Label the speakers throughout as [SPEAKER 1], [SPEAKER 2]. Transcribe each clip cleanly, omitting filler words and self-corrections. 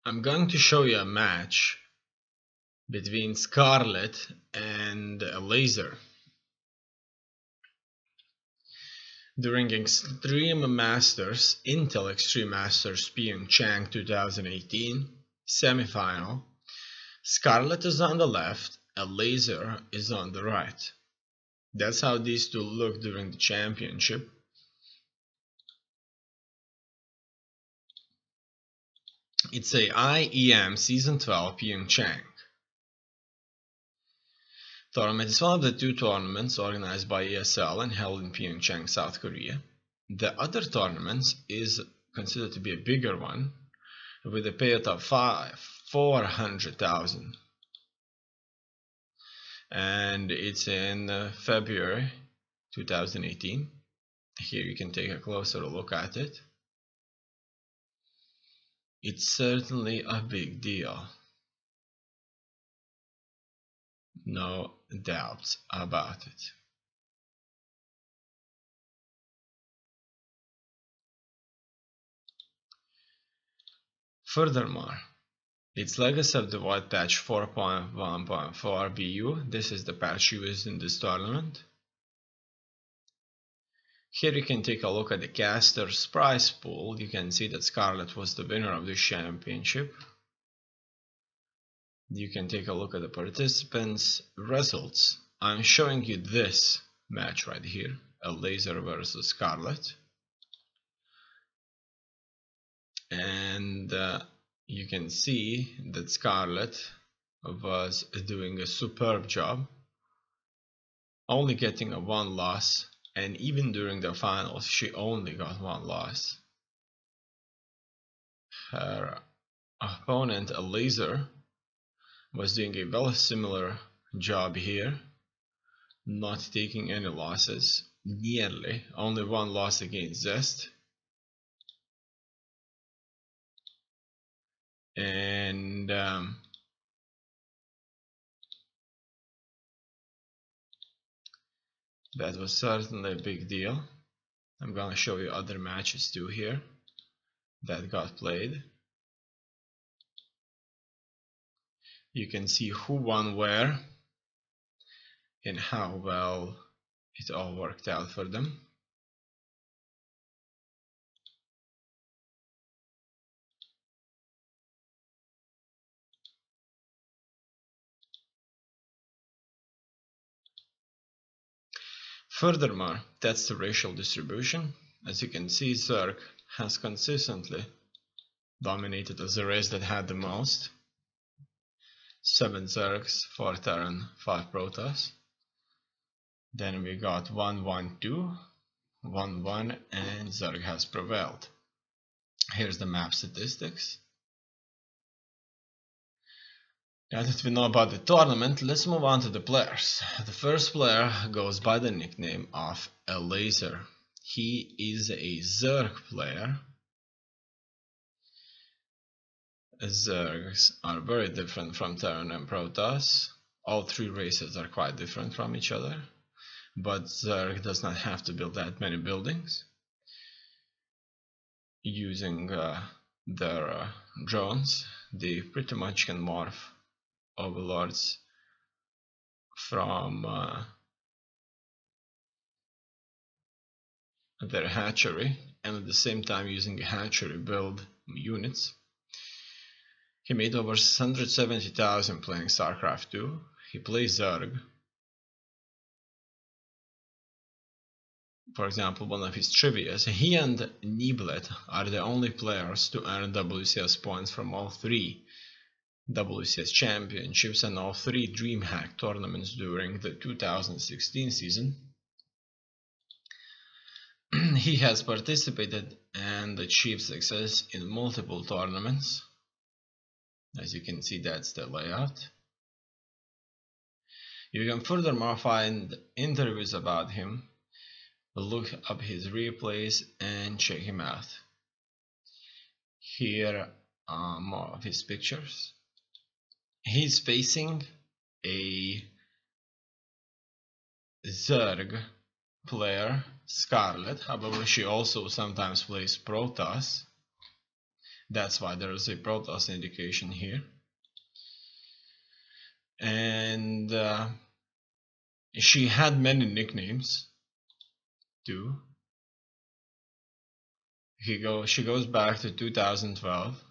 [SPEAKER 1] I'm going to show you a match between Scarlett and Elazer during Extreme Masters, Intel Extreme Masters PyeongChang 2018 semifinal. Scarlett is on the left, Elazer is on the right. That's how these two look during the championship. It's a IEM Season XII PyeongChang tournament. It's one of the two tournaments organized by ESL and held in Pyeongchang, South Korea. The other tournament is considered to be a bigger one with a payout of 400,000, and it's in February 2018. Here you can take a closer look at it. It's certainly a big deal, no doubts about it. Furthermore, it's legacy of the white patch 4.1.4 BU. This is the patch used in this tournament. Here you can take a look at the caster's prize pool. You can see that Scarlett was the winner of this championship. You can take a look at the participants' results. I'm showing you this match right here, Elazer versus Scarlett. And you can see that Scarlett was doing a superb job, only getting a 1 loss, and even during the finals she only got 1 loss. Her opponent Elazer was doing a very similar job here, not taking any losses, nearly only 1 loss against Zest. And that was certainly a big deal. I'm gonna show you other matches too here that got played. You can see who won where and how well it all worked out for them. Furthermore, that's the racial distribution. As you can see, Zerg has consistently dominated as the race that had the most. 7 Zergs, 4 Terran, 5 Protoss. Then we got 1-1-2, 1-1, and Zerg has prevailed. Here's the map statistics. Now that we know about the tournament, let's move on to the players. The first player goes by the nickname of Elazer. He is a Zerg player. Zergs are very different from Terran and Protoss. All 3 races are quite different from each other, but Zerg does not have to build that many buildings. Using their drones, they pretty much can morph overlords from their hatchery, and at the same time using a hatchery build units. He made over 170,000 playing StarCraft 2. He plays Zerg. For example, one of his trivias, he and Niblet are the only players to earn WCS points from all 3 WCS championships and all 3 DreamHack tournaments during the 2016 season. He has participated and achieved success in multiple tournaments. As you can see, that's the layout. You can furthermore find interviews about him, look up his replays and check him out. Here are more of his pictures. He's facing a Zerg player, Scarlett. However, she also sometimes plays Protoss. That's why there is a Protoss indication here. And she had many nicknames too. She goes back to 2012.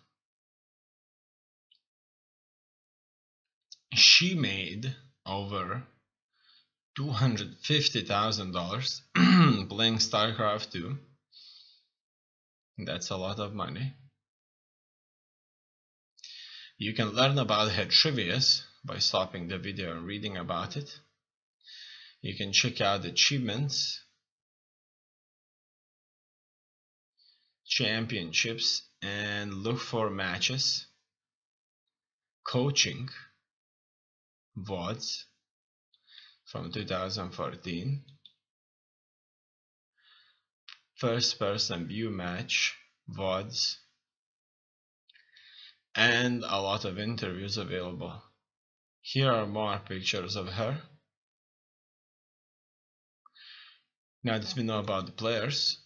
[SPEAKER 1] She made over $250,000 playing StarCraft 2. That's a lot of money. You can learn about her trivias by stopping the video and reading about it. You can check out achievements, championships, and look for matches, coaching, VODs from 2014, first person view match, VODs, and a lot of interviews available. Here are more pictures of her. Now that we know about the players,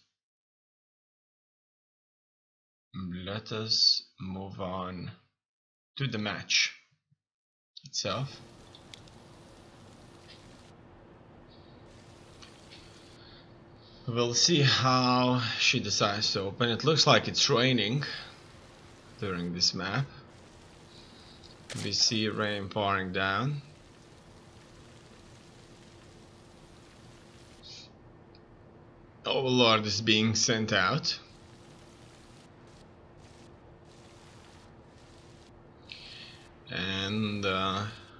[SPEAKER 1] let us move on to the match itself. We'll see how she decides to open. It looks like it's raining during this map. We see rain pouring down. Overlord is being sent out. And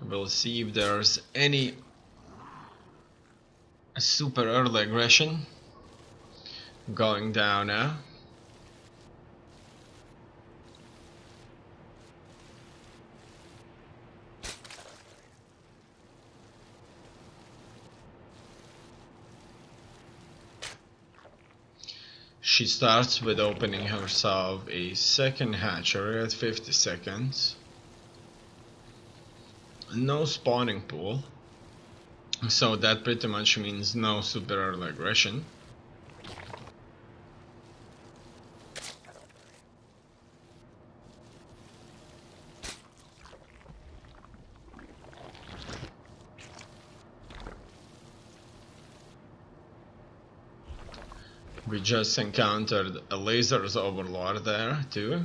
[SPEAKER 1] we'll see if there's any super early aggression going down now. She starts with opening herself a second hatchery at 50 seconds. No spawning pool, so that pretty much means no super early aggression. We just encountered Elazer's Overlord there too.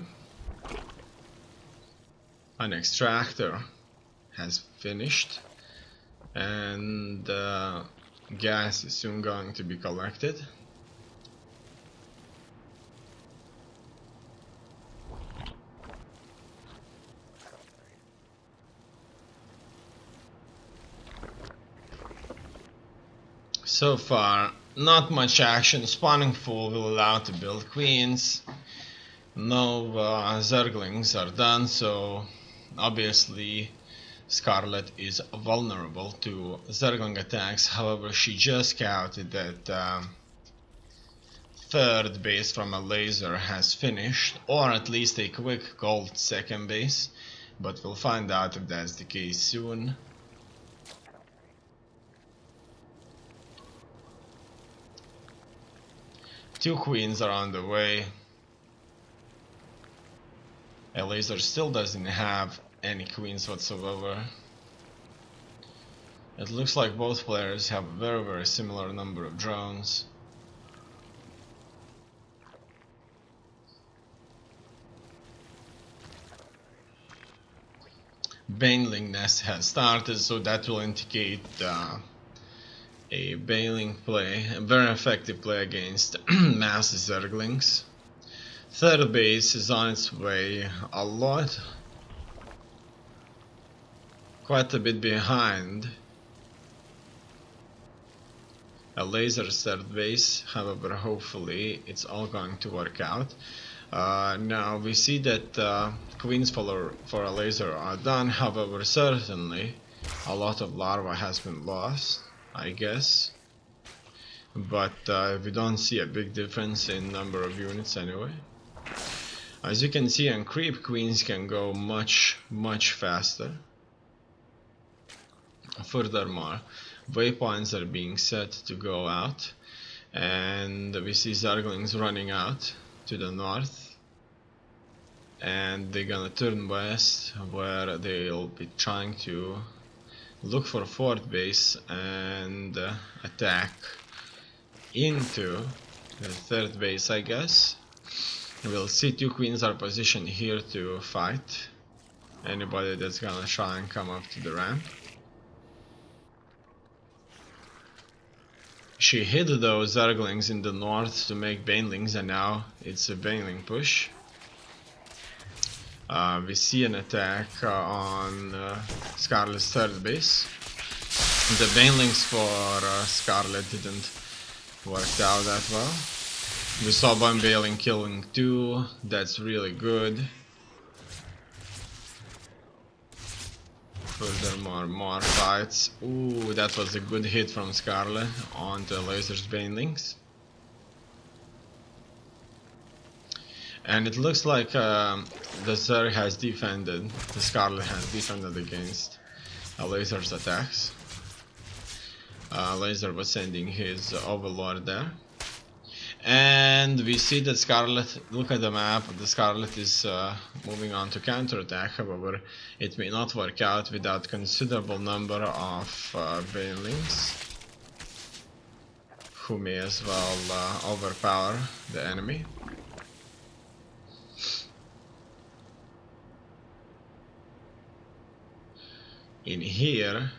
[SPEAKER 1] An extractor has finished, and gas is soon going to be collected. So far, not much action. Spawning pool will allow to build queens. No Zerglings are done, so obviously Scarlett is vulnerable to Zergling attacks. However, she just scouted that third base from Elazer has finished, or at least a quick gold second base, but we'll find out if that's the case soon. Two queens are on the way. Elazer still doesn't have any queens whatsoever. It looks like both players have a very similar number of drones. Baneling nest has started, so that will indicate a Baneling play, a very effective play against mass Zerglings. Third base is on its way, quite a bit behind Elazer's third base. However, hopefully it's all going to work out. Now we see that queens for Elazer are done. However, certainly a lot of larva has been lost, I guess, but we don't see a big difference in number of units anyway. As you can see, on creep, queens can go much faster. Furthermore, waypoints are being set to go out, and we see Zerglings running out to the north. and they're gonna turn west, where they'll be trying to look for a fourth base and attack into the third base, I guess. We'll see two queens are positioned here to fight anybody that's gonna try and come up to the ramp. She hid those Zerglings in the north to make banelings, and now it's a baneling push. We see an attack on Scarlett's third base. The banelings for Scarlett didn't work out that well. We saw one baneling killing two, that's really good. Furthermore, more fights. Ooh, that was a good hit from Scarlett onto Elazer's banelings. And it looks like the Zerg has defended, the Scarlett has defended against Elazer's attacks. Elazer was sending his overlord there. And we see that Scarlett, look at the map, the Scarlett is moving on to counterattack. However, it may not work out without considerable number of banelings, who may as well overpower the enemy. In here,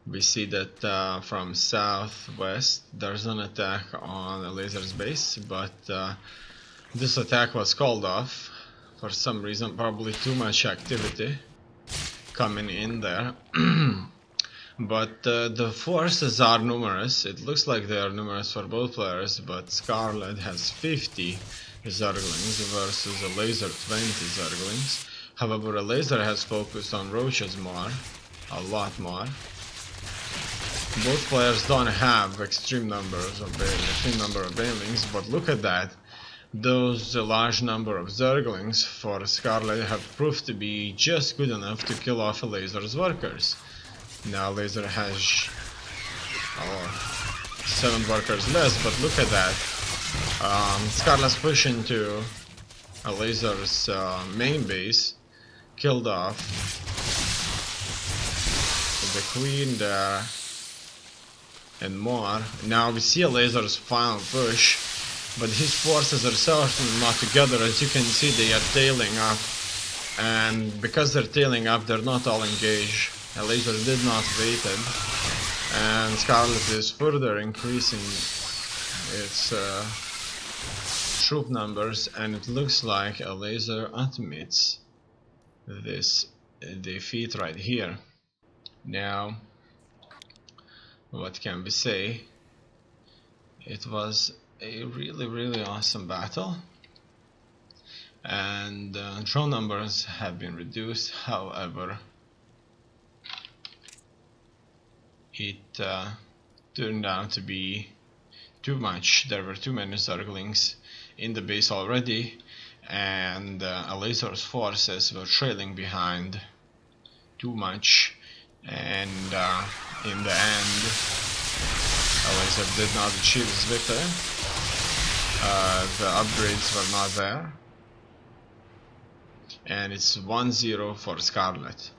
[SPEAKER 1] we see that from southwest there's an attack on Elazer's base, but this attack was called off for some reason, probably too much activity coming in there. But the forces are numerous. It looks like they are numerous for both players, but Scarlett has 50 Zerglings versus Elazer 20 Zerglings. However, Elazer has focused on roaches more, a lot more. Both players don't have extreme numbers of banelings, but look at that. Those large number of Zerglings for Scarlett have proved to be just good enough to kill off Elazer's workers. Now Elazer has 7 workers less, but look at that. Scarlett's push into Elazer's main base killed off the queen there and more. Now we see Elazer's final push, but his forces are certainly not together. As you can see, they are tailing up, and because they're tailing up, they're not all engaged. Elazer did not wait it, and Scarlett is further increasing its troop numbers, and it looks like Elazer admits this defeat right here. Now, what can we say? It was a really awesome battle, and drone numbers have been reduced. However, it turned out to be too much. There were too many Zerglings in the base already, and Elazer's forces were trailing behind too much, and in the end Elazer did not achieve his victory. The upgrades were not there, and it's 1-0 for Scarlett.